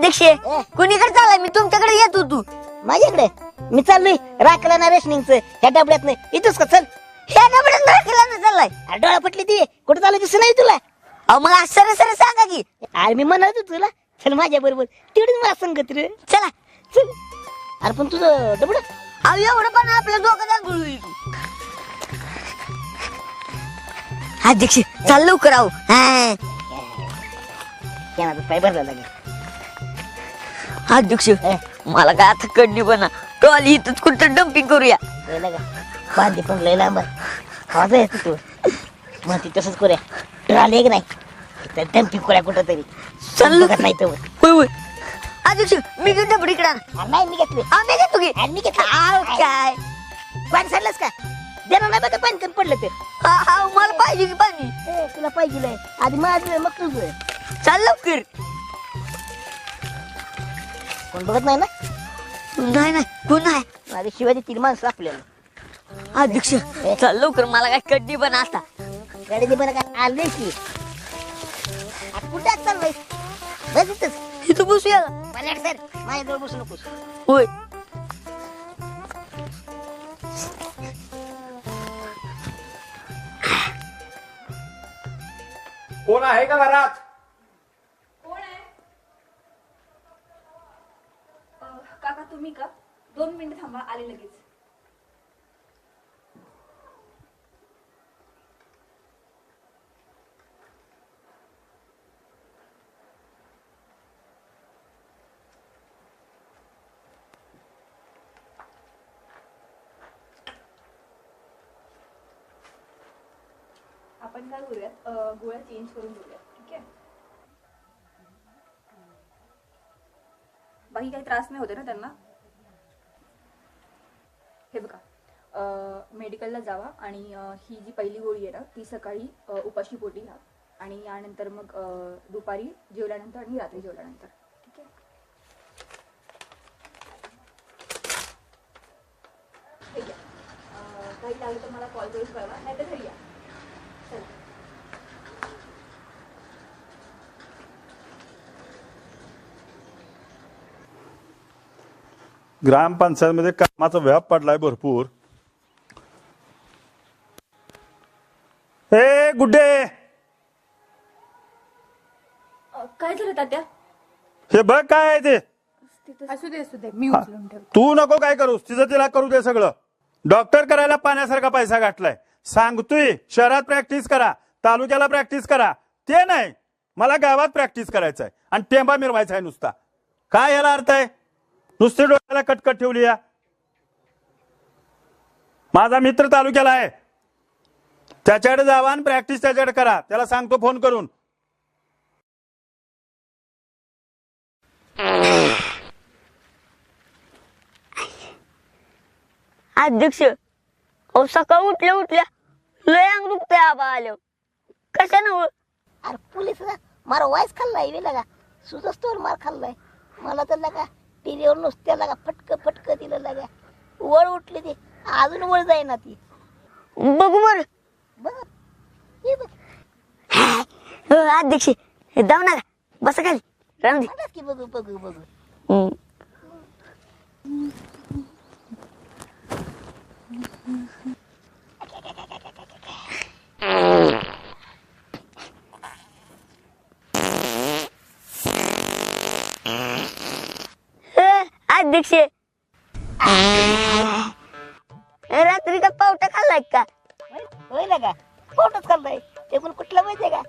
अध्यक्ष कुणीकडे चाललाय? मी तुमच्याकडे येत होतो. माझ्याकडे मी चाललोय राखला ना रेशनिंगच ह्या डबड्यात नाही इथंच का चल. ह्या डबड्यात राखीला ना चाललाय? अरे डोळा पटली ती कुठं चालू दिसत नाही तुला? अहो मग आज सर सर सांगा की. अरे मी म्हणत होतो तुला चल माझ्या बरोबर तेवढीच मला संगत रे. चला. चल. अरे पण तुझं डबड अहो एवढं पण आपल्या दोघं होईल. अध्यक्ष चाल लवकर आहो. पाय भरला लागेल. अध्यक्ष मला काय आता कडली बना ट्रॉली इथंच कुठं डम्पिंग करूया. बांधी पण लय लांब आवाज येतो तू मग ती तसंच करूया. ट्रॉली एक नाही डम्पिंग करूया कुठं तरी चाललो नाही तर होय होय. अध्यक्ष मी घेऊन डबडी इकडे नाही मी घेतले आम्ही घेतो की. आणि मी घेतलं काय पाणी सांडलंस का देणार नाही बघा पाणी कमी पडलं तर. हा मला पाहिजे की पाणी. तुला पाहिजे आधी माझं मग तुझं. चाल लवकर. कोण बघत नाही ना? नाही नाही कोण आहे? माझी शिवाजी तीन माणसं आपल्याला. अध्यक्ष चल लवकर मला काय कडली बना आता. गाडीने बरं काय आले की कुठे चाललंय बस इथंच इथं बसूया. पलट सर माझ्याजवळ बसू नकोस. होय. कोण आहे का घरात? कोण आहे? काका तुम्ही का? 2 मिनिट थांबा आले लगेच. आपण काय करूयात गोळ्या चेंज करून घेऊयात. ठीक आहे. बाकी काही त्रास नाही होते ना त्यांना? हे बघा मेडिकलला जावा आणि ही जी पहिली गोळी आहे ना ती सकाळी उपाशी पोटी घ्या आणि यानंतर मग दुपारी जेवल्यानंतर आणि रात्री जेवल्यानंतर. ठीक आहे. ठीक आहे. काही लागलं तर मला कॉल करून कळवा नाही तर घरी या. चला. ग्रामपंचायतमध्ये कामाचा व्याप पडलाय भरपूर. ए गुड्डे काय झालं तात्या? हे बघ काय आहे ते. असू दे मी उचलून ठेवते. तू नको काय करूस तिचं तिला करू दे सगळं. डॉक्टर करायला पाण्यासारखा पैसा गाठलाय. सांगतोय शहरात प्रॅक्टिस करा तालुक्याला प्रॅक्टिस करा ते नाही मला गावात प्रॅक्टिस करायचं आहे आणि टेंबा मिरवायचा आहे नुसता. काय याला अर्थ आहे? नुसती डोक्याला कटकट ठेवली या. माझा मित्र तालुक्याला आहे त्याच्याकडे जावा आणि प्रॅक्टिस त्याच्याकडे करा. त्याला सांगतो फोन करून. अध्यक्ष अहो सकाळ उठल्या लय अंग दुखतंय आबा आलं. कशानं? अरे पोलीस मारा वाईस खाल्लाय वेला का सुजस्तोर मार खाल्लाय. मला तर लगा टीव्हीवर नुसत्या लगा फटक दिलं लगा वळ उठली ती अजून वळ जाईना ती. बघू बर. बघ हे बघ अध्यक्ष जाऊ नका बसा खाली राहून दे. की बघू अध्यक्ष रात्री का पावटा खाल्लाय का? होय लगा पावटाच खाल्लाय. ते पण कुठला माहितीये का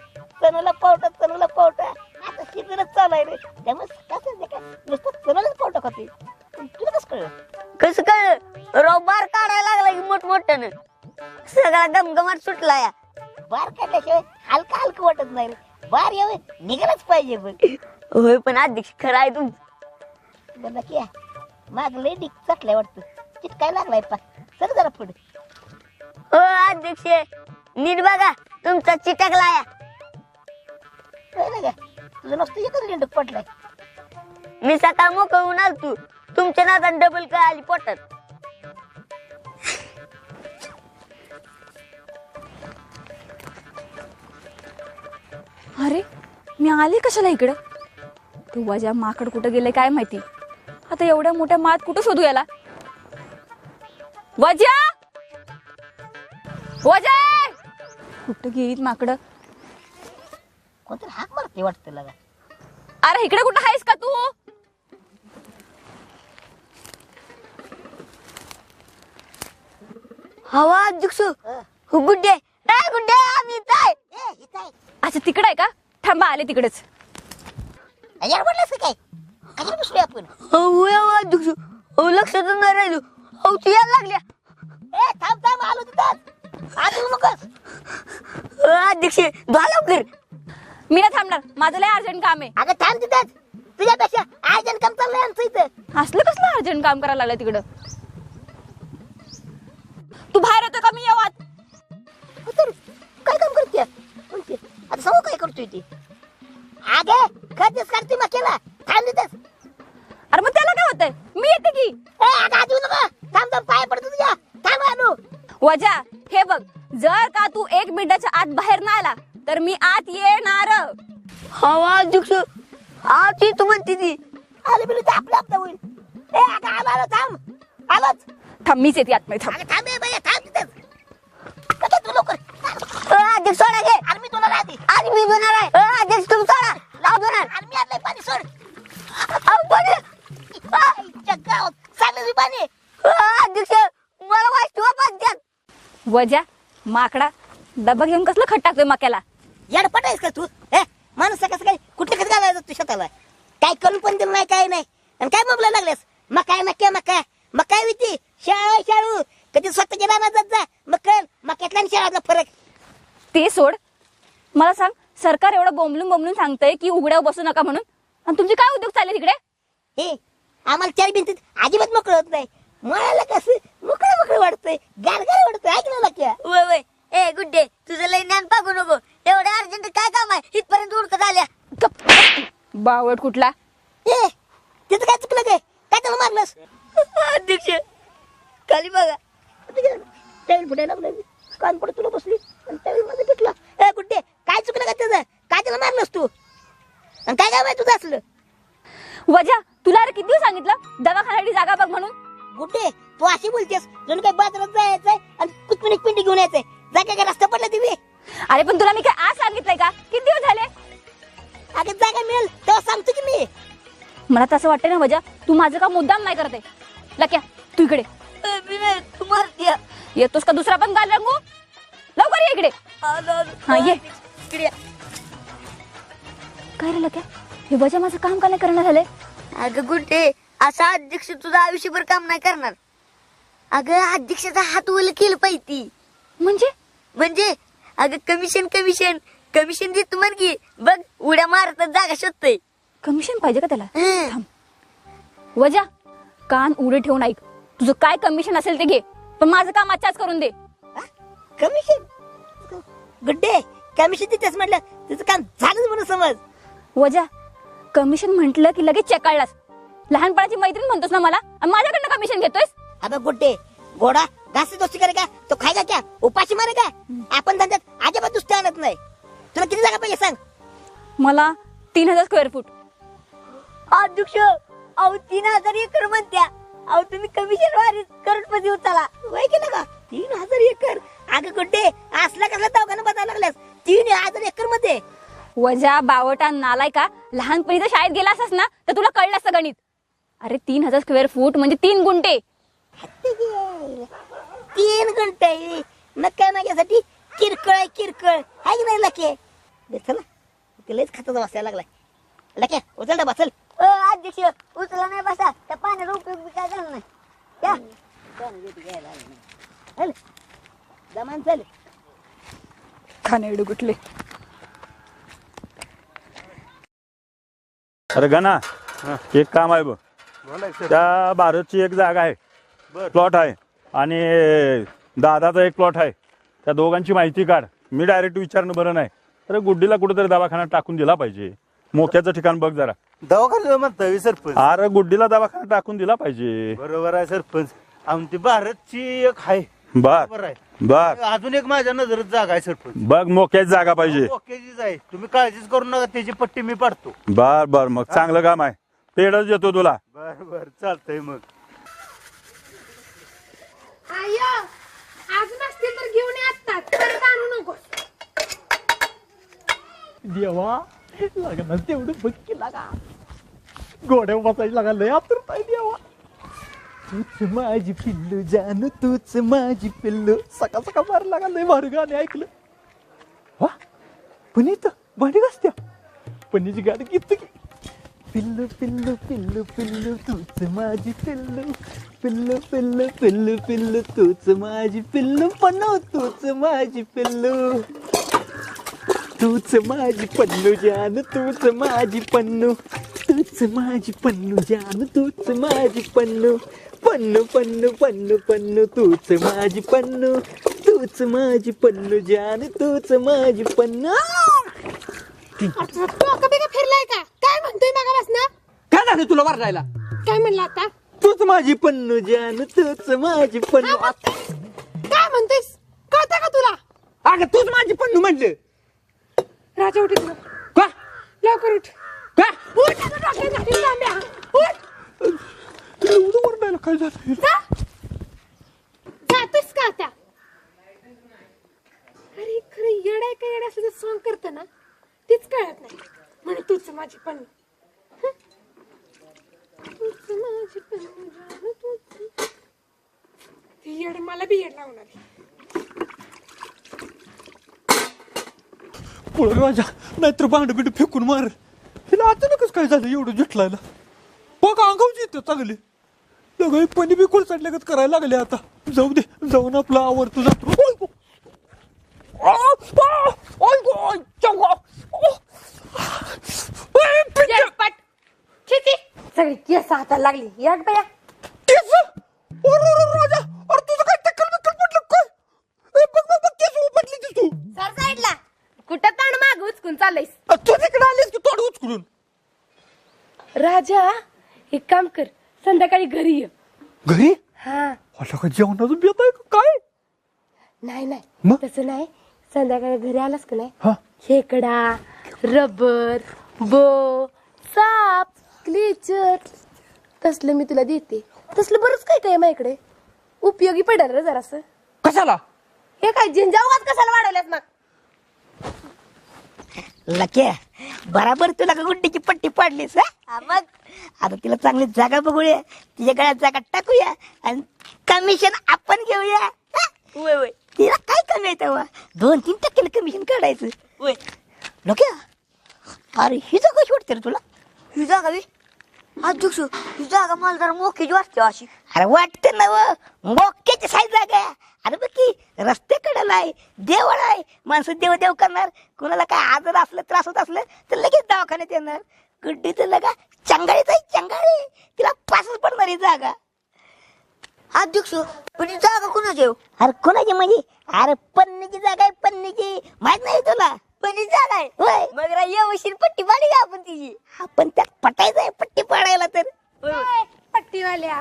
चणाला पावटा आता सीजनच चालाय रे त्यामुळे कसं काय नुसतं चणालाच पावटा खाते. तुला कसं कळलं? कसं कळलं? रोबार काढायला लागला की मोठमोठ्यानं सगळा गमगमाट सुटला या. बार काढल्याशिवाय हलका वाटत नाही रे. बार यावे निघालच पाहिजे बघ. होय पण अध्यक्ष खरं आहे तुमचं. बरं की माग लय डिक चटलाय वाटतं चिटकाय लागलाय पा सर जरा पुढे. हो अध्यक्ष नीट बघा तुमचा चिटकला या. कळलं का तुझं नुसतं एकच लिंडक पडलाय. मी सकाळ मोकळून आलतो तुमच्या नादान डबल का आली पोटात. अरे मी आले कशाला इकडे? तू वजा माकड कुठं गेले काय माहिती. आता एवढ्या मोठ्या मात कुठं शोधू याला. वजा वजा कुठं गेलीत माकड. कोणतरी हाक मारते वाटतं लगा. अरे इकडे कुठं आहेस का तू. हवा अध्यक्ष गुड्डे गुड्डे आम्ही इथं आहे. इथं आहे. अच्छा तिकडे आहे का. थांबा आले तिकडेच. यार म्हटलंस काय कशाला बसलोय आपण. अध्यक्ष लक्षात नाही राहिलो. तू यायला लागल्या. थांब थांब आलो तिथं. आज येऊ नकोस. अध्यक्ष धुवा लवकर. मी ना थांबणार. माझं लय अर्जंट काम आहे. अगं थांब तिथंच. तुझ्यापेक्षा आयजन काम चाललंय आमचं इथं. असलं कसलं अर्जंट काम करायला लागलं तिकडं. तू बाहेर येतो का मी येऊ आत. तर काय काम करते म्हणते आता सांगू काय करतोय ती. अगे खतेच काढते मग केला. थांब तिथंच. अरे मग त्याला काय होतंय. मी येते की. अगं आज येऊ नको. थांब थांब पाय पडतो तुझ्या. थांब आलो. वजा हे बघ जर का तू 1 मिनिटाच्या आत बाहेर नाही आला तर मी आत येणार. हवा अध्यक्ष आती तू म्हणते ती. आले बिले तर आपलं आपलं होईल. अगं आलो आलो थांब. आलोच. थांब मीच येते आतमध्ये थांब. अगं थांब बाई थांब तिथंच. काय तू लवकर. अध्यक्ष सोडा घे. अरे मी तुला राहते. आज मी धुणार आहे. अध्यक्ष तुम्ही सोडा. लाव धुणार. अरे मी आणलंय पाणी सोड. पाणी. चाललं पाणी. अध्यक्ष मला वाचतो वापस द्या. वजा माकडा डबा घेऊन कसलं खट टाकतोय मक्याला. येडपट आहेस का तू. माणूस कसं काय कुठे कसं घालायचं तू शेताला. काय करून पण दिलं नाही काय नाही. आणि काय बोंबला लागलेस. मकाय मकाय होती. शाळू कधी स्वतःच्या रानात जात जा. मग मक्यातला आणि शाळातला फरक. ते सोड. मला सांग सरकार एवढं बोंबलून सांगतंय की उघड्यावर बसू नका म्हणून. आणि तुमचे काय उद्योग चालले तिकडे. हे आम्हाला 4 भिंतीत अजिबात मोकळं होत नाही. मला कसं मोकळं वाटतंय. गारगार वाटतंय. ऐकलं ना क्या. वय वय ए गुड्डे तुझं लय ज्ञान पागू नको. एवढ्या अर्जंट काय काम आहे इथपर्यंत उडकत आल्या. बावट कुठला. तिथं काय चुकलं काय त्याला मारलंस. अध्यक्ष खाली बघा. त्यावेळी फुटायला लागलं. कान पडत तुला बसली आणि त्यावेळी मध्ये पिटला. गुड्डे काय चुकलं का त्याचं. काय त्याला मारलंस तू. आणि काय काय तुझं असलं. वजा तुला अरे किती दिवस सांगितलं दवाखान्यासाठी जागा बघ म्हणून. गुड्डे तू अशी बोलतेस जणू काही बाजारात जायचंय आणि कुठून पिंडी घेऊन यायचंय. जागा काय रस्ता पडला तुम्ही. अरे पण तुला मी काय आज सांगितलंय का. किती दिवस झाले. अगं जागा मिळेल तेव्हा सांगतो की मी. मला तसं वाटतंय ना वजा तू माझं काम मुद्दाम नाही करते. लक्या तू इकडे तू मारतीय. येतोस का दुसरा पण गाल रंगू. लवकर ये इकडे. हा ये इकडे. काय रे लक्या हे वजा माझं काम का नाही करणार झालंय. अगं गुड्डे असा अध्यक्ष तुझं आयुष्यभर काम नाही करणार. अगं अध्यक्षाचा हात ओलं केलं पाहिजे. म्हणजे अगं कमिशन देतो म्हण की. बघ उड्या मारतात जागा शोधतोय. कमिशन पाहिजे का त्याला. थांब. वजा कान उडे ठेवून ऐक. तुझं काय कमिशन असेल ते घे पण माझं काम आजच्याच करून दे. कमिशन. गुड्डे कमिशन देतेस म्हटलं तुझं काम झालंच म्हणून समज. वजा कमिशन म्हंटल की लगेच चेकाळलास. लहानपणाची मैत्रीण म्हणतोस ना मला आणि माझ्याकडनं कमिशन घेतोयस. अबे गुड्डे घोडा घास दोस्ती करे का तो खायचा क्या उपाशी मारे का. आपण धंद्यात अजिबात दुसते आणत नाही. तुला किती जागा पाहिजे सांग. मला 3000 स्क्वेअर फूट. अध्यक्ष अहो 3000 एकर म्हणत्या. अहो तुम्ही कमिशन वारी करोडपती उचला. वय केलं का 3000 एकर. अगं गुड्डे असला कसला दवाखाना बदलायला लागलास. 3000 एकर मध्ये. वजा बावटा नालाय का लहानपणी जर शाळेत गेला असस ना तर तुला कळलं असतं गणित. अरे 3000 स्क्वेअर फूट म्हणजे 3 गुंठे. 3 घंटे नक्का माझ्यासाठी किरकोळ आहे की नाही लके. चला लयच खाताचा बसायला लागलाय. लके उचल डबा चल. अध्यक्ष उचला नाही बसा. त्या पाण्याचा उपयोग काय झाला नाही. चल जमान चल. खाणे कुठले. अरे गणा एक काम आहे बघ. त्या भारतची एक जागा आहे प्लॉट आहे आणि दादाचा एक प्लॉट आहे. त्या दोघांची माहिती काढ. मी डायरेक्ट विचारणं बरं नाही. अरे गुड्डीला कुठेतरी दवाखान्यात टाकून दिला पाहिजे. मोक्याचं ठिकाण बघ जरा. दवाखाना म्हणता सरपंच. अरे गुड्डीला दवाखान्यात टाकून दिला पाहिजे. बरोबर आहे सरपंच. आमची भारतची एक आहे बर आहे बर अजून एक माझ्या नजरेत जागा आहे सरपंच बघ मोक्याची जागा पाहिजे ओकेचीच आहे तुम्ही काळजीच करू नका त्याची पट्टी मी पाडतो बर बर मग चांगलं काम आहे पेडच देतो तुला बर बर चालतंय मग आय अजून असतील तर घेऊन ये आत्ता परत आणू नको देवा लागणार तेवढं बघ की लागा गोड्या बसायला लागा लय आतुरता आहे देवा तूच माझी पिल्लू जानू तूच माझी पिल्लू सकाळ सकाळ मार लागा लय भारी गाणे ऐकलं वा पण इथं भांडी घासत्या पनीची गाडी किती की पिल्लू पिल्लू पिल्लू पिल्लू तूच माझी पिल्लू पिल्लू पिल्लू पिल्लू पिल्लू तूच माझी पिल्लू पन्नू तूच माझी पिल्लू तूच माझी पन्नू जान तूच माझी पन्नू तूच माझी पन्नू जान तूच माझी पन्नू पन्नू पन्नू पन्नू पन्नू तूच माझी पन्नू तूच माझी पन्नू जान तूच माझी पन्नू डोकं बिका फिरलाय का काय म्हणतोय मागापासनं काय झालं तुला मारायला काय म्हणला आता तूच माझी पन्नू जान तूच माझी पन्नू काय म्हणतोयस कळतं का तुला अगं तूच माझी पन्नू म्हणलं राजा उठ इथनं. का लवकर उठ का उठ आता डोक्यात घालीन तांब्या. उठ एवढं वरडायला काय झालं जा. जातोस का आता अरे खरं येडाय का येडा असं सॉंग करतं ना तीच कळत नाही म्हणे तूच माझी पण तूच माझी पण तूच ती येड मला बी येड लावणार आहे. पुढे राजा नाहीतर भांड बिंड फेकून मार हिला अचानकच काय झालं एवढं जुटलायला बघ अंगावची येतं चांगली लगा पणी बी कुलचाटल्यागत करायला लागले आता जाऊ दे जाऊन आपला आवडतो जातो ओय गो. ओय गो, ओय चंगा. ओय, पिंट्या. येडपट. छी, छी. सगळी केस हाताला लागली येड बया केस? अरे, अरे, राजा अरे तुझं काय टक्कल बिक्कल पडलं काय ए, बघ बघ बघ केस उपटली ती तू सर साईडला कुठं ताण माग उचकून चाललंयस तू तिकडे आलीस की तोड उचकडून राजा एक काम कर संध्याकाळी घरी ये घरी हा आता का जेवणाचं बेत आहे का काय नाही नाही मग? तसं नाही संध्याकाळी घरी आलास का नाही हा खेकडा रबर बो साप क्लिचर तसलं मी तुला देते तसलं बरंच काय काय माझ्याकडे उपयोगी पडेल रे जरासं कशाला हे काय झिंजावात कशाला वाढवल्यास मग लक्या बराबर तुला का गुड्डीची पट्टी पाडलीस हा? मग आता तिला चांगली जागा बघूया तिच्या गळ्यात जागा टाकूया आणि कमिशन आपण घेऊया हा? वय वय तिला काय कमी आहे तेव्हा 2-3% कमिशन काढायचं वय लक्या अरे ही जागा कशी वाटते रे तुला ही जागा बी अध्यक्ष ही जागा मला जरा मोक्याची वाटते अशी अरे वाटते ना मोक्याची साईज जागा आहे. अरे बघ की रस्ते कडेला आहे देवळ आहे माणसं देव देव करणार कुणाला काय आजार असलं त्रास होत असलं तर लगेच दवाखान्यात येणार गुड्डी तर लगा चंगाळीच आहे चंगाळी तिला पासच पडणार ही जागा अध्यक्ष पण ही जागा कुणाची आहे हो? अरे कोणाची म्हणजे अरे पन्नीची जागा आहे पन्नीची माहित नाही तुला पण ही जागा आहे होय मग जरा येऊशीर पट्टी पाडी का आपण तिची आपण त्यात पटायचं आहे पट्टी पाडायला तर पट्टीवाल्या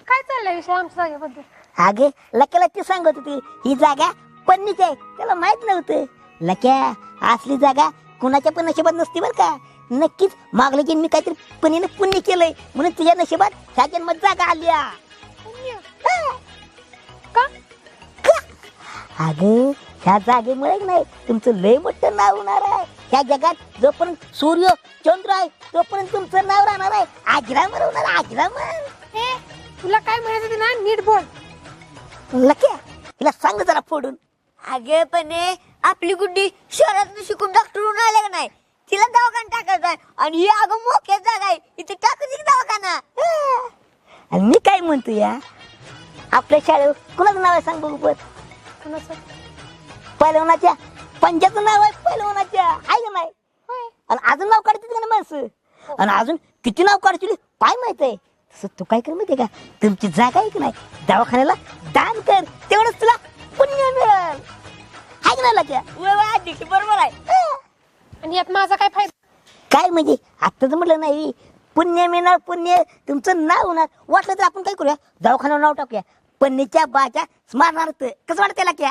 काय चाललंय विषय आमच्या जागेबद्दल अगे लक्याला ती सांगत होती ही जागा पन्नीची आहे त्याला माहित नव्हतं लक्या असली जागा कुणाच्या पण नशिबात नसते बरं का नक्कीच मागल्या जन्मी काहीतरी पणीनं पुण्य केलंय म्हणून तुझ्या नशिबात ह्या जन्मात जागा आली का अगं ह्या जागेमुळे नाही तुमचं लय मोठं नाव होणार आहे ह्या जगात जोपर्यंत सूर्य चंद्र आहे तोपर्यंत तुमचं नाव राहणार आहे आजरामर होणार आजरामर ए तुला काय म्हणायचं ते ना नीट बोल लक्या हिला सांग जरा फोडून अगे पण हे आपली गुड्डी शहरात शिकून डॉक्टर होऊन आले का नाही तिला दवाखाना टाकायचा आहे आणि ही अगं मोक्यात जागा आहे इथे टाकायची की दवाखाना आणि मी काय म्हणतो या आपल्या शाळेवर कुणाचं नाव आहे सांग बघू पण कुणाचं पहिलवानाच्या पंजाचं नाव आहे पहिलवानाच्या आहे का नाही आणि अजून नाव काढतील का नाही माणसं आणि अजून किती नाव काढतील काय माहित आहे तसं तू काय कर माहितीये का तुमची जागा आहे की नाही दवाखान्याला दान कर तेवढंच तुला पुण्य मिळेल आहे की नाही लक्या वय वय अध्यक्ष बरोबर आहे आणि यात माझा काय फायदा काय म्हणजे आत्ताच म्हटलं नाही पुण्य मिळणार पुण्य तुमचं नाव होणार वाटलं तर आपण काय करूया दवाखान्यावर नाव टाकूया पन्नीच्या बाच्या स्मरणार्थ कसं वाटतं त्याला क्या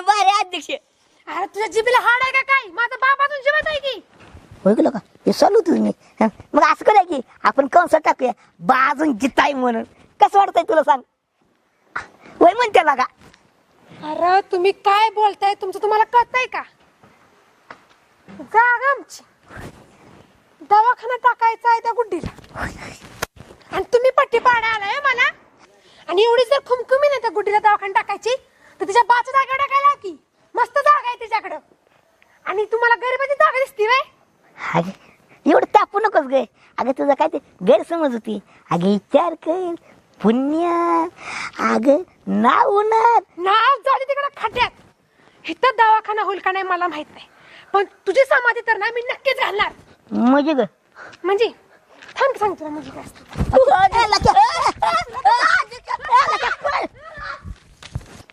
भारी अध्यक्ष. अरे तुझ्या जिबीला हाड आहे का काय? माझा बाप अजून जिवंत आहे की. होय गेलं का हे चालू तुम्ही मग असं करूया की आपण कंसात टाकूया बाजून जिताय म्हणून कसं वाटतंय तुला सांग होय म्हणते बघा. अरे तुम्ही काय बोलताय? तुमचं तुम्हाला कळतंय का? जागा आमची दवाखाना टाकायचा आहे त्या गुड्डीला आणि तुम्ही पट्टी पाडा आलाय मला. आणि एवढी जर खुमखुमी नाही त्या गुड्डीला दवाखाना टाकायची तर तिच्या बाच्या जागा टाकायला की मस्त जागा आहे तिच्याकडं. आणि तुम्हाला गरीबाची जागा दिसती व्हय? अगे एवढं तापू नकोस गे. अगं तुझं काय ते गैरसमज होती. अगे विचार कर पुण्य अगं नाव होणार नाव झाली तिकडे खाट्यात. इथं दवाखाना होईल का नाही मला माहित नाही पण तुझी समाधी तर ना मी नक्कीच घालणार. म्हणजे ग म्हणजे थांब की सांगतो म्हणजे काय असतं.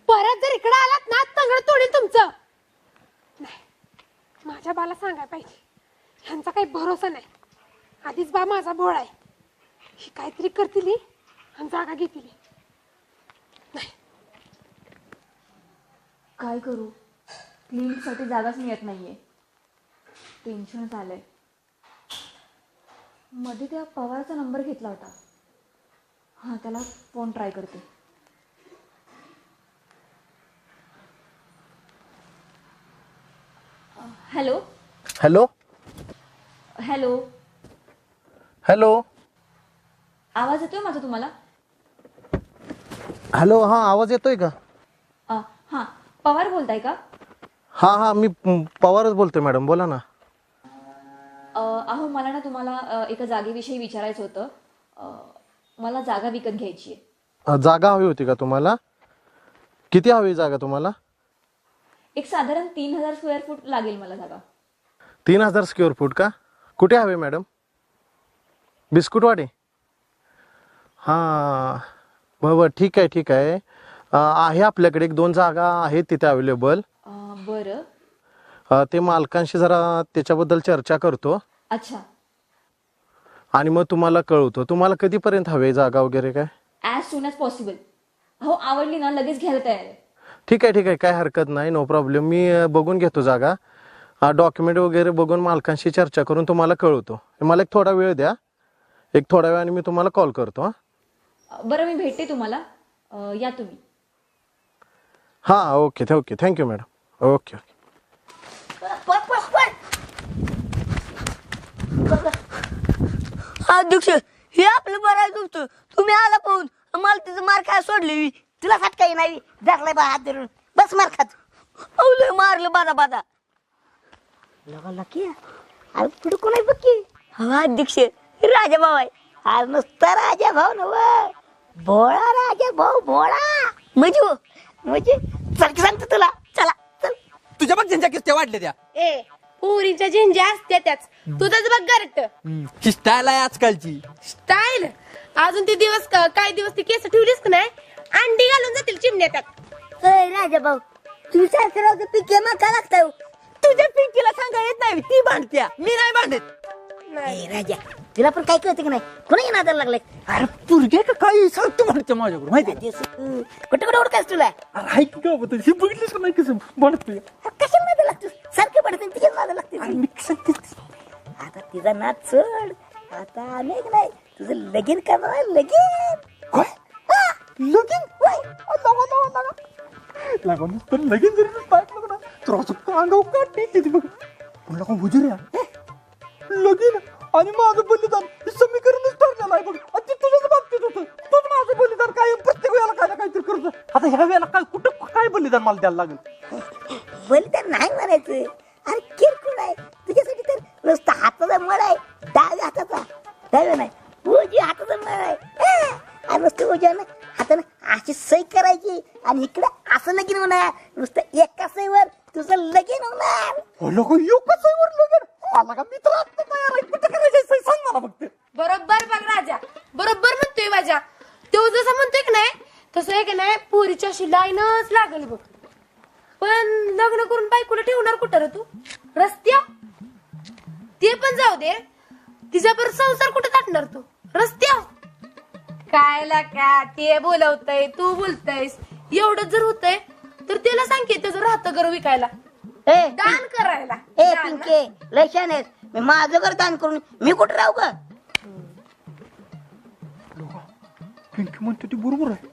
परत जर इकडे आलात ना तंगड तोडील तुमचं. नाही माझ्या बाला सांगायला पाहिजे ह्यांचा काही भरोसा नाही. आधीच बा माझा बोळ आहे. ही काहीतरी करतील आणि जागा घेतील. काय करू, क्लिनिकसाठी जागाच मिळत नाहीये. टेन्शनच आलंय. मध्ये त्या पवारचा नंबर घेतला होता. हां त्याला फोन ट्राय करते. हॅलो हॅलो हॅलो हॅलो आवाज येतोय माझा तुम्हाला? हॅलो हा आवाज येतोय का? हां पवार बोलताय का? हा हा मी पवारच बोलतोय मॅडम बोला ना. अहो मला ना तुम्हाला एका जागेविषयी विचारायचं होतं. मला जागा विकत घ्यायची आहे. जागा हवी होती का तुम्हाला? किती हवी जागा तुम्हाला? एक साधारण 3000 स्क्वेअर फूट लागेल मला जागा. 3000 स्क्वेअर फूट का? कुठे हवे मॅडम? बिस्कुटवाडी? हां बरं ठीक आहे ठीक आहे. आहे आपल्याकडे 1-2 जागा आहेत तिथे अवेलेबल. बरं. ते मालकांशी जरा त्याच्याबद्दल चर्चा करतो. अच्छा. आणि मग तुम्हाला कळवतो. तुम्हाला कधीपर्यंत हवे जागा वगैरे काय? As soon as possible. हो आवडली ना लगेच घ्यायला तयार आहे. ठीक आहे ठीक आहे काय हरकत नाही नो प्रॉब्लेम. मी बघून घेतो जागा. डॉक्युमेंट वगैरे बघून मालकांशी चर्चा करून तुम्हाला कळवतो. मला एक थोडा वेळ द्या. एक थोड्या वेळाने मी तुम्हाला कॉल करतो. बरं मी भेटते तुम्हाला. या तुम्ही. हां okay okay thank you madam. Okay okay. अध्यक्ष हे आपलं बरं आहे तुमचं. तुम्ही आला पाहून मला तिचं मार काय सोडली. तुला सात काही नाही धरलाय बा हात धरून बस मार खात. लय मारलं बादा बादा. लगा की अरे पुढे कोण आहे बघ की. हा अध्यक्ष राजा भाऊ आहे. आज नुसता राजा भाऊ नव भोळा राजा भाऊ भोळा म्हणजे चल की सांगतो तुला. चला चल. तुझ्या बघ ज्यांच्या किस्त्या वाढल्या त्या ए पुरीच्या झेंज्या असत्या त्याच तुझंच बघ गरट ही स्टाईल आहे आजकालची. स्टाईल. अजून ते दिवस काय दिवस ती केस ठेवलीस का नाही अंडी घालून जातील चिमण्यात. राजा भाऊ तुम्ही सारखं राहतो पिके मका लागताय. तुझ्या पिंकीला सांगा येत नाही ती भांडत्या मी नाही भांडत. ए राजा तुला पण काय कळतं की नाही कोणी नादाला लागलाय. अरे पुरगे का काही सांगतो म्हणते माझ्याकडून माहिती कुठे कुठे ओळखायच तुला आहे की का बघ ही बघितलीस का नाही कसं भांडतोय. कशाला नादा लागतो सारखे पडते तिच्या नादा लागते. आता तिचा नाद सोड. आता अनेक नाही तुझं लगीन करणार आहे लगीन. लगीन लागा नुसतं लगीन जरी पाहिजे ना तर असं अंगावर काढते तिथे बघ म्हणलं का हुजूर लगीन आणि माझं बलिदान हे समीकरणच ठरलेलं आहे बघ. आणि ते तुझ्याच बाबतीत होतं. तूच माझं बलिदान काय प्रत्येक वेळेला काय ना काहीतरी करतो. आता ह्या वेळेला काय कुठं काय बलिदान मला द्यायला लागेल. बलिदान नाही म्हणायचं. अरे किरकोळ आहे तुझ्यासाठी तर नुसतं हाताचा मळ आहे. डाव्या हाताचा डाव्या नाही उजव्या हाताचा मळ आहे. आणि नुसतं उजव्यानं हातानं अशी सही करायची आणि इकडे असं लगीन होणार. नुसतं एका सहीवर तुझं लगीन होणार. लोक योगच लगीन मला का मित्र तयार आहे कुठं करायचं सांग मला फक्त. बरोबर बघ राजा बरोबर म्हणतोय माझ्या. तो जसं म्हणतोय की नाही तसं आहे की नाही पोरीची अशी लाईनच लागल बघ. पण लग्न करून बायकोला ठेवणार कुठं रे तू रस्त्या. ते पण जाऊ दे तिच्यावर संसार कुठे टाकणार तू रस्त्या. काय लाका ते बोलवतय तू बोलतयस एवढं जर होतंय तर त्याला सांग की त्याचं राहतं घर विकायला ए दान करायला ए पिंके लय छान आहेस मी माझं घर दान करून मी कुठं राहू का पिंकी म्हणते ती बरोबर आहे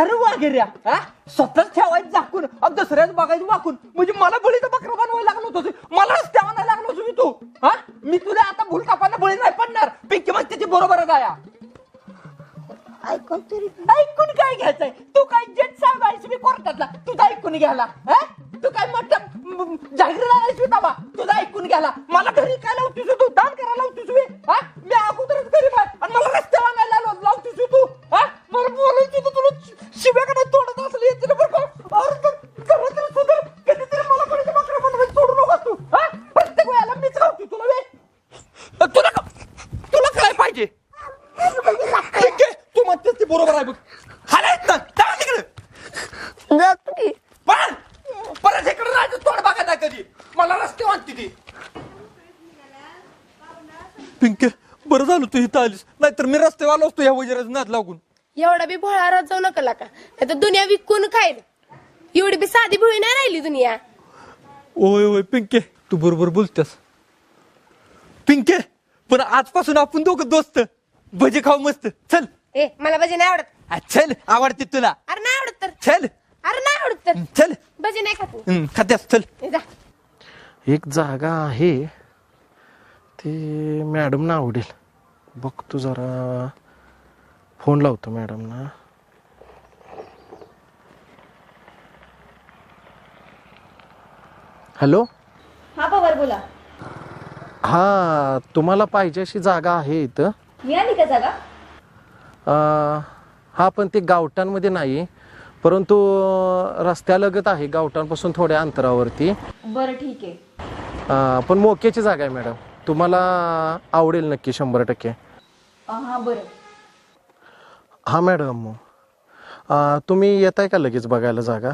अरे वाघेऱ्या स्वतःच ठेवायचं झाकून आणि दुसऱ्याच बघायचं वाकून म्हणजे मला बळीचा बकरा बनवायला लागलो होतो मला रस्त्या आणायला लागलो होतो मी तू मी तुला आता भूल कापायला बळी नाही पडणार पिंकी म्हणते ती बरोबरच आहे ऐकून तरी ऐकून काय घ्यायचंय तू काय जेट साहेब आहेस मी कोर्टातला तुझं ऐकून घ्यायला तू काय म्हणत जाहीर आहेस बाबा तुझं ऐकून घ्यायला मला घरी काय लावतीस तू दान करायला लावतीस मी अगोदरच गरीब आहे आणि मला रस्त्यावर आणायला लावतीस तू मला बोलायची तुला शिव्याकडे तोडत असली येते घरात सुद्धा कधीतरी मला कोणी बकरा बनवायला सोडू नका तू प्रत्येक वेळेला मीच खावती तुला तुला काय पाहिजे तू म्हणतेस ती बरोबर आहे बघ हालायत ना चला तिकडे जातो की पण परत इकडे राहायचं तोड बघायला कधी मला रस्ते वाटते ती पिंके बरं झालं तू इथं आलीस नाहीतर मी रस्त्यावर असतो या वजिराचं नाद लागून एवढा बी भोळा जाऊ नका लाका नाही तर दुनिया विकून खाईल एवढी बी साधी भोळी नाही राहिली दुनिया ओय ओय पिंके तू बरोबर बोलतेस पिंके पण आजपासून आपण दोघं दोस्त भजी खाऊ मस्त चल ए मला भजी नाही आवडत चल आवडते तुला अरे नाही आवडत तर चल अरे नाही आवडत तर चल भजी नाही खात मी. खात्यास चल ए, जा एक जागा आहे ते मॅडमना आवडेल बघतो जरा फोन लावतो मॅडमना हॅलो हा पवार बोला. हा तुम्हाला पाहिजे अशी जागा आहे इथं मिळाली का जागा? हा पण ते गावठाणमध्ये नाही परंतु रस्त्यालगत आहे गावठाणपासून थोड्या अंतरावरती बरं ठीक आहे. पण मोक्याची जागा आहे मॅडम तुम्हाला आवडेल नक्की 100%. हा बरं. हा मॅडम तुम्ही येत आहे का लगेच बघायला जागा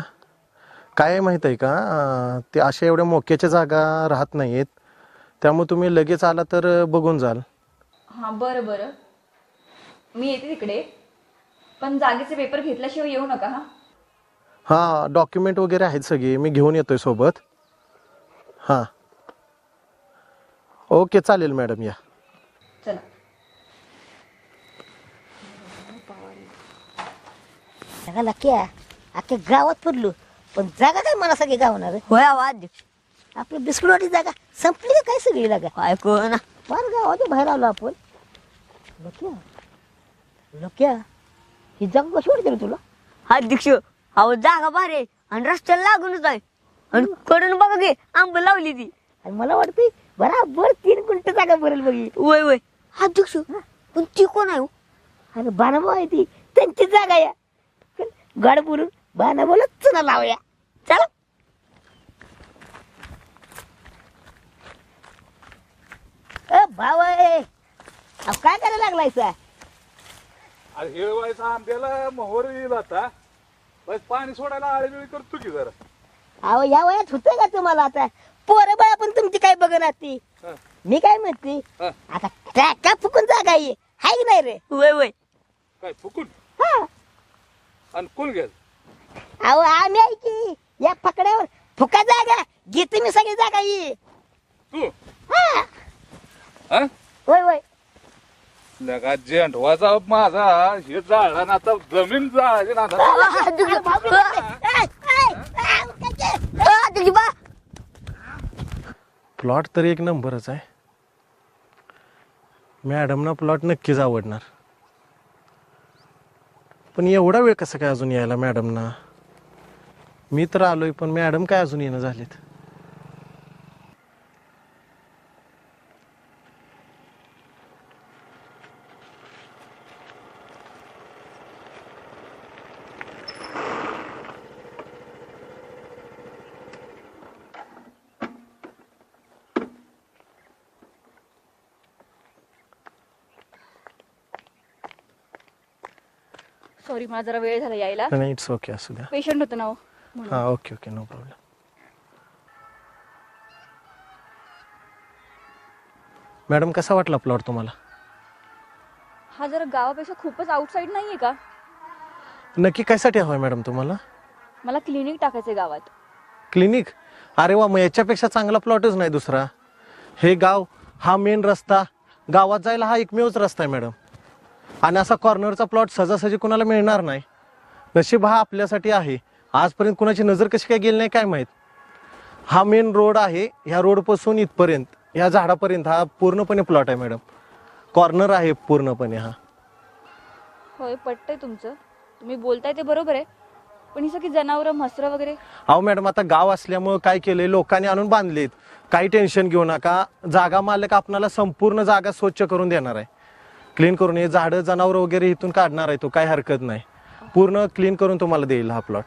काय आहे माहीत आहे का ते अशा एवढ्या मोक्याच्या जागा राहत नाहीत त्यामुळे तुम्ही लगेच आला तर बघून जाल. हा बरं बरं मी येते तिकडे पण जागेचे पेपर घेतल्याशिवाय येऊ नका. हा डॉक्युमेंट वगैरे आहेत सगळे मी घेऊन येतोय सोबत. हां ओके चालेल मॅडम या. चला. जागा लक्या अख्ख्या गावात पडलो पण जागा काय मला सगळी गावणार होय अध्यक्ष आपली बिस्कुटवाडी जागा संपली का काय सगळी जागा ऐकू ना फार गावाच्या बाहेर आलो आपण लक्या लक्या ही जागा कशी वाटते रे तुला अध्यक्ष अहो जागा भारी आहे आणि रस्त्याला लागूनच आहे आणि कडून बघा की आंब लावली ती आणि मला वाटते बराबर 3 गुंठ जागा भरेल बघी वय वय अध्यक्ष पण ती कोण आहे हो? अरे बाणाभाऊ आहे ती त्यांची जागा या गाड बोलून बाणाभाऊला चुना लावूया चला भाऊ काय करायला लागलाय सा अरे हिरवायचा आंब्याला मोहर येईल आता बस पाणी सोडायला आळेवेळी करतो की जरा. अहो या वयात होतंय का तुम्हाला आता पोरं बाळा पण तुमची काय बघणार ती मी काय म्हणते आता ट्रॅक्टर फुकून जागा आहे हाय की नाही रे वय वय काय फुकून हा आणि कोण घ्याल? अहो आम्ही आहे की या फकड्यावर फुका जागा घेते मी सगळी जागा ये तू हा हा होय होय लगा झेंडवाचा माझा हे जाळला ना आता जमीन जाळायची ना आता. अध्यक्ष बा प्लॉट तर एक नंबरच आहे मॅडमना प्लॉट नक्कीच आवडणार पण एवढा वेळ कसं काय अजून यायला मॅडमना मी तर आलोय पण मॅडम काय अजून येणं झालेत. सॉरी मला जरा वेळ झाला यायला. नाही इट्स ओके असू द्या. पेशंट होतं ना हो. हां okay okay no problem. Madam कसा वाटला प्लॉट तुम्हाला? हा जरा गावापेक्षा खूपच आउटसाईड नाहीये का? नक्की कायसाठी हवंय मॅडम तुम्हाला? मला क्लिनिक टाकायचंय गावात. क्लिनिक? अरे वा, मग याच्यापेक्षा चांगला प्लॉटच नाही दुसरा. हे गाव, हा मेन रस्ता, गावात जायला हा एकमेवच रस्ता आहे मॅडम. आणि असा कॉर्नरचा प्लॉट सहजासहजी कुणाला मिळणार नाही. नशीब हा आपल्यासाठी आहे. आजपर्यंत कुणाची नजर कशी काय गेली नाही काय माहीत. हा मेन रोड आहे, ह्या रोडपासून इथपर्यंत, ह्या झाडापर्यंत हा पूर्णपणे प्लॉट आहे मॅडम. कॉर्नर आहे पूर्णपणे हा. होय, पटतंय तुमचं, तुम्ही बोलताय ते बरोबर आहे. पण ही सगळी जनावरं, म्हसरं वगैरे? अहो मॅडम, आता गाव असल्यामुळं काय केलंय, लोकांनी आणून बांधलेत. काही टेन्शन घेऊ नका. जागा मालक आपणाला संपूर्ण जागा स्वच्छ करून देणार आहे. क्लीन करून, हे झाडं जनावरं वगैरे इथून काढणार आहे तो, काही हरकत नाही. पूर्ण क्लीन करून तुम्हाला देईल हा प्लॉट.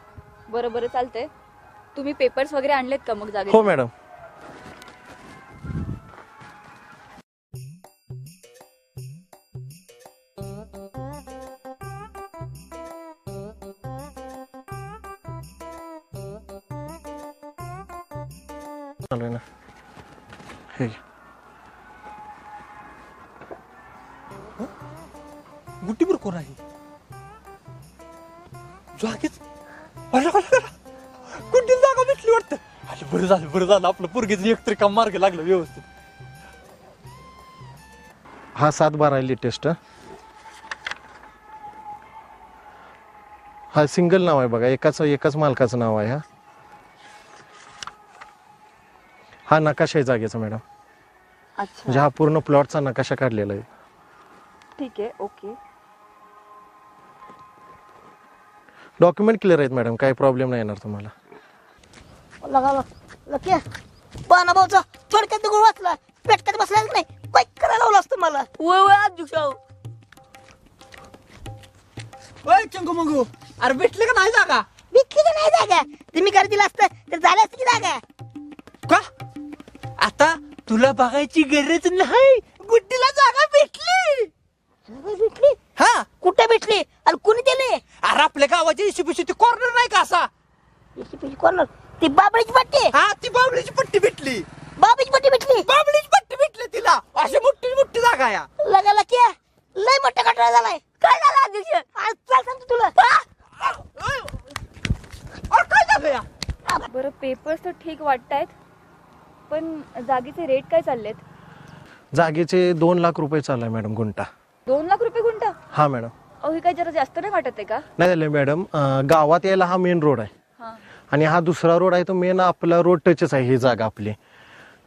बरं बरं, चालतंय. तुम्ही पेपर्स वगैरे आणलेत का मग जागे? हो मॅडम. चालू आहे ना हे घे. गुट्टीवर कोण आहे? जागेच गुड्डीला जागा भेटली वाटतं. अरे बरं झालं आपलं पोरगीचं एकतरी काम मार्ग लागलं व्यवस्थित. हा 7/12 लेटेस्ट. हा सिंगल नाव आहे बघा, एकाच मालकाचं नाव आहे. हा नकाशा आहे जागेचा मॅडम. अच्छा, म्हणजे हा पूर्ण प्लॉटचा नकाशा काढलेला आहे. ठीक आहे, ओके. डॉक्युमेंट क्लिअर आहेत मॅडम, काही प्रॉब्लेम नाही येणार तुम्हाला. लक्या बाना भाऊचा थोडक्यात दगड वाचला, पेटक्यात बसला नाही, काय करायला लावलं असतं मला. वय अध्यक्ष ओय चंगू मंगू, अरे भेटले का नाही जागा? भेटली का नाही जागा? तुम्ही कर दिला असतं तर झालं असतं की जागा. का आता तुला बघायची गरज नाही, गुड्डीला जागा भेटली. जागा भेटली? हा, कुठे भेटली आणि कुणी दिली? अरे आपल्या गावाच्या इशिपिशी ती कॉर्नर नाही का असा? कोण? ती बाबळीची पट्टी? हा, ती बाबळीची पट्टी भेटली. बाबळीची पट्टी भेटली? बाबळीची पट्टी भेटली तिला. अशी मोठी जागा या. लगा लक्या लय मोठा कटाळा झालाय. काय झालं अध्यक्ष? आज चाल सांगतो तुला. अरे काय झालं या? बरं, पेपर्स तर ठीक वाटतायत, पण जागेचे रेट काय चाललेत? जागेचे 2 लाख रुपये चालू आहे मॅडम गुंठा. 2 लाख रुपये गुंठा? हा मॅडम. अहो, हे काय जरा जास्त नाही वाटत आहे का? नाही झालं मॅडम, गावात यायला हा मेन रोड आहे हा. आणि हा दुसरा रोड आहे तो मेन आपला रोड टचच आहे ही जागा आपली.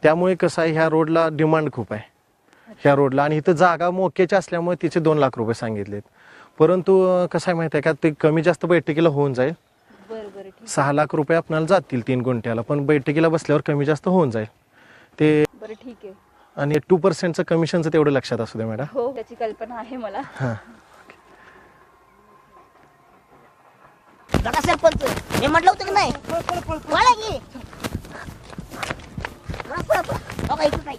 त्यामुळे कसं आहे, ह्या रोडला डिमांड खूप आहे ह्या रोडला. आणि इथं जागा मोक्याची असल्यामुळे तिचे 2 लाख रुपये सांगितलेत. परंतु कसं आहे माहिती आहे का, ते कमी जास्त बैठकीला होऊन जाईल. बरं बरं, ठीक. 6 लाख रुपये आपल्याला जातील 3 गुंठ्याला, पण बैठकीला बसल्यावर कमी जास्त होऊन जाईल ते. बरं, ठीक आहे. आणि 2% कमिशनचं तेवढं लक्षात असू द्या मॅडम. हो, त्याची कल्पना आहे मला. हां. बघा सरपंच, मी म्हटलं होतं की नाही? वळा की. बघा इथं नाही.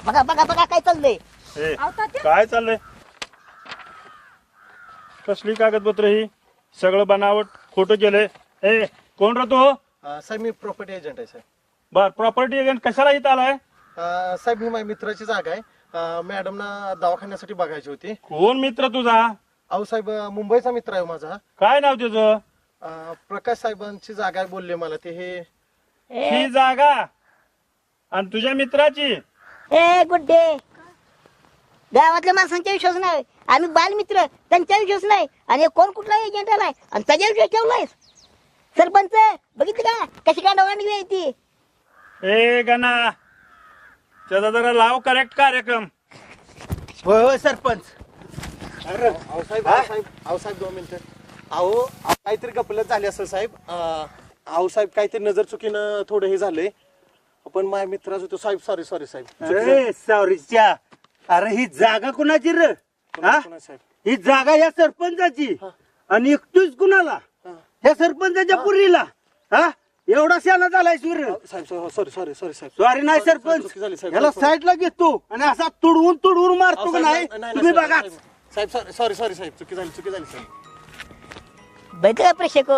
बघा काय चाललंय. ए, काय चाललंय? कसली कागदपत्र ही? सगळं बनावट खोटं केलंय. ए, कोण रे तू? साहेब मी प्रॉपर्टी एजंट आहे साहेब. बर, प्रॉपर्टी एजंट कशाला इथं आलाय? साहेब ही माझ्या मित्राची जागा आहे. मॅडमना दवाखान्यासाठी बघायची होती. कोण मित्र तुझा? अहो साहेब, मुंबईचा मित्र आहे माझा. काय नाव त्याचं? प्रकाश साहेबांची जागा आहे बोलले मला ते. हे ही जागा आणि तुझ्या मित्राची? ए गुड्डे, गावातल्या माणसांचा विश्वास नाही. आम्ही बालमित्र, त्यांचा विश्वास नाही. आणि कोण कुठला एजंट आलाय आणि त्याच्या विश्वास ठेवलाय? सरपंच बघितलं का कशी काय डोळ्यांनी ती? ए गणा, त्याचा जरा लाव करेक्ट कार्यक्रम. होय सरपंच. अहो साहेब 2 मिनिटं. अहो काहीतरी गपलत झाले असं साहेब. अहो साहेब काहीतरी नजर चुकीनं थोडं हे झालंय. पण माझ्या मित्राचं होतो साहेब. सॉरी साहेब. अरे सॉरीच्या. अरे ही जागा कुणाची रे? हा? साहेब ही जागा या सरपंचाची आणि एकटूच कुणाला? ह्या सरपंचाच्या पुरीला. हा, एवढा शाना झालाय सूर्य. साहेब सॉरी साहेब. सॉरी नाही सरपंच, झाली साहेब. याला साईडला घेतो आणि असा तुडवून मारतो का नाही तुम्ही बघा. साहेब सॉरी साहेब. चुकी झाली साहेब. बघ प्रेक्षक,